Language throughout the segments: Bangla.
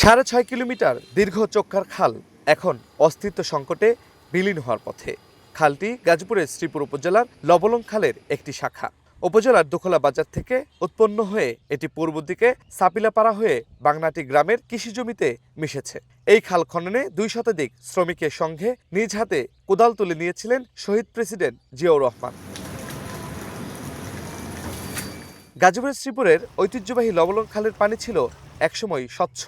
৬.৫ কিলোমিটার দীর্ঘ চোক্কার খাল এখন অস্তিত্ব সংকটে বিলীন হওয়ার পথে। খালটি গাজীপুরের শ্রীপুর উপজেলার লবলং খালের একটি শাখা। উপজেলার দোখলা বাজার থেকে উৎপন্ন হয়ে এটি পূর্ব দিকে সাপিলাপাড়া হয়ে বাংনাটি গ্রামের কৃষি জমিতে মিশেছে। এই খাল খননে ২ শতাধিক শ্রমিকের সঙ্গে নিজ হাতে কোদাল তুলে নিয়েছিলেন শহীদ প্রেসিডেন্ট জিয়াউর রহমান। গাজীপুরের শ্রীপুরের ঐতিহ্যবাহী লবলং খালের পানি ছিল একসময় স্বচ্ছ।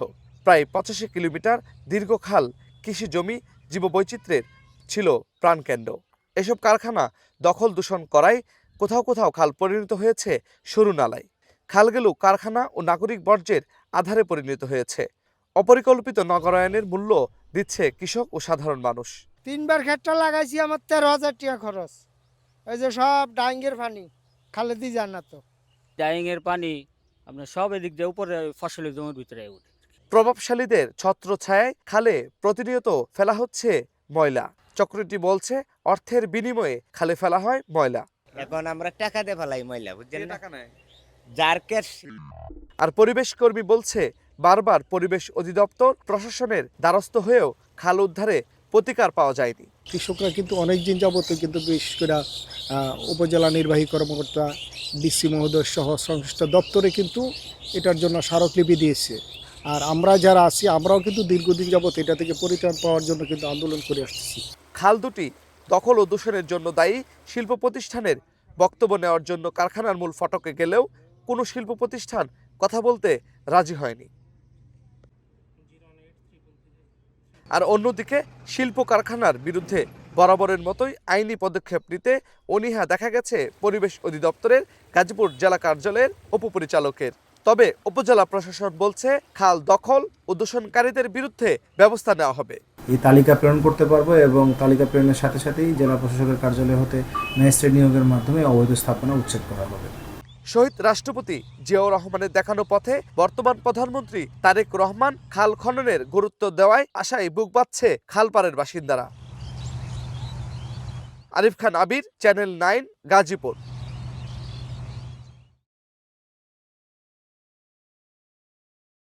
প্রায় ৮৫ কিলোমিটার দীর্ঘ খাল কৃষি জমি, জীববৈচিত্র্যের ছিল প্রাণকেন্দ্র। এসব কারখানা দখল দূষণ করায় কোথাও কোথাও খাল পরিণত হয়েছে সরু নালায়। খালগুলো কারখানা ও নাগরিক বর্জ্যের আধারে পরিণত হয়েছে। অপরিকল্পিত নগরায়নের মূল্য দিচ্ছে কৃষক ও সাধারণ মানুষ। ৩বার ক্ষেতটা লাগাইছি, আমার ১৩,০০০ টাকা খরচ। ওই যে সব ডাইঙ্গের পানি খালে দিয়ে যান না তো। ডাইংয়ের পানি আপনার সব এদিক দিয়ে উপরে ফসলের জমির ভিতরে উঠে। প্রভাবশালীদের ছত্রছায়ায় খালে প্রতিনিয়ত ফেলা হচ্ছে ময়লা। চক্রটি বলছে অর্থের বিনিময়ে খালে ফেলা হয় ময়লা। এখন আমরা টাকা দিয়ে ফেলাই ময়লা, বুঝছেন না? যার ক্যাশ। আর পরিবেশ কর্মী বলছে বারবার পরিবেশ অধিদপ্তর প্রশাসনের দ্বারস্থ হয়েও খাল উদ্ধারে প্রতিকার পাওয়া যায়নি। কৃষকরা কিন্তু অনেক দিন যাবত কিন্তু বিশেষ করে উপজেলা নির্বাহী কর্মকর্তা, ডিসি মহোদয় সহ সংশ্লিষ্ট দপ্তরে কিন্তু এটার জন্য স্মারকলিপি দিয়েছে। আর আমরা যারা আছি আমরাও কিন্তু দীর্ঘদিন যাবত এটা থেকে পরিত্রাণ পাওয়ার জন্য কিন্তু আন্দোলন করে আসতেছি। খাল দুটি দখল ও দূষণের জন্য দায়ী শিল্প প্রতিষ্ঠানের বক্তব্য নেওয়ার জন্য কারখানার মূল ফটকে গেলেও কোনো শিল্প প্রতিষ্ঠান কথা বলতে রাজি হয়নি। আর অন্যদিকে শিল্প কারখানার বিরুদ্ধে বরাবরের মতোই আইনি পদক্ষেপ নিতে অনীহা দেখা গেছে পরিবেশ অধিদপ্তরের গাজীপুর জেলা কার্যালয়ের উপপরিচালকের। তবে উপজেলা প্রশাসন বলছে খাল দখল ও দূষণকারীদের বিরুদ্ধে ব্যবস্থা নেওয়া হবে। এই তালিকা প্রেরণ করতে পারবো এবং তালিকা প্রেরণের সাথে সাথেই জেলা প্রশাসকের কার্যালয় হতে ম্যাজিস্ট্রেট নিয়োগের মাধ্যমে অবৈধ স্থাপনা উচ্ছেদ করা হবে। শহীদ রাষ্ট্রপতি জিয়াউর রহমানের দেখানো পথে বর্তমান প্রধানমন্ত্রী তারেক রহমান খাল খননের গুরুত্ব দেওয়ায় আশায় বুক বাঁধছে খালপাড়ের বাসিন্দারা। আরিফ খান আবির, চ্যানেল 9, গাজীপুর।